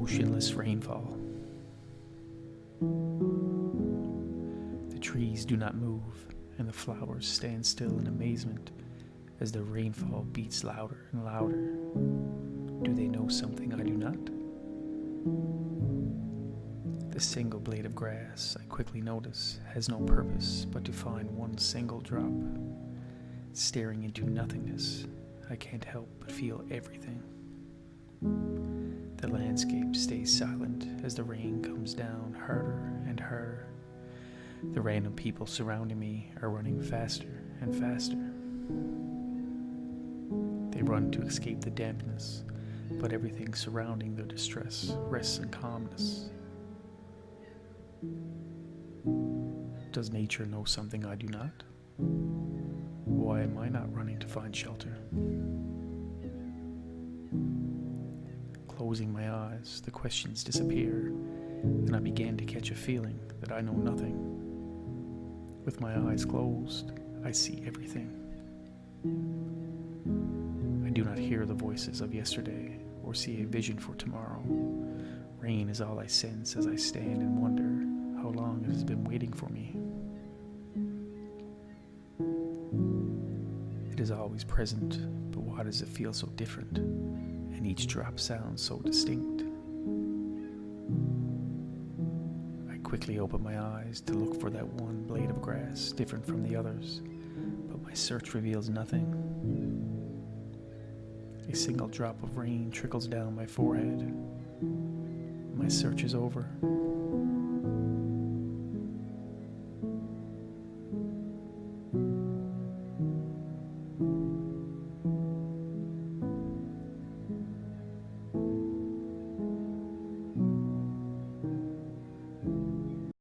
motionless rainfall. The trees do not move, and the flowers stand still in amazement as the rainfall beats louder and louder. Do they know something I do not? The single blade of grass, I quickly notice, has no purpose but to find one single drop. Staring into nothingness, I can't help but feel everything. The landscape stays silent as the rain comes down harder and harder. The random people surrounding me are running faster and faster. They run to escape the dampness, but everything surrounding their distress rests in calmness. Does nature know something I do not? Why am I not running to find shelter? Closing my eyes, the questions disappear, and I began to catch a feeling that I know nothing. With my eyes closed, I see everything. I do not hear the voices of yesterday or see a vision for tomorrow. Rain is all I sense as I stand and wonder how long it has been waiting for me. It is always present, but why does it feel so different? And each drop sounds so distinct. I quickly open my eyes to look for that one blade of grass different from the others, but my search reveals nothing. A single drop of rain trickles down my forehead. My search is over.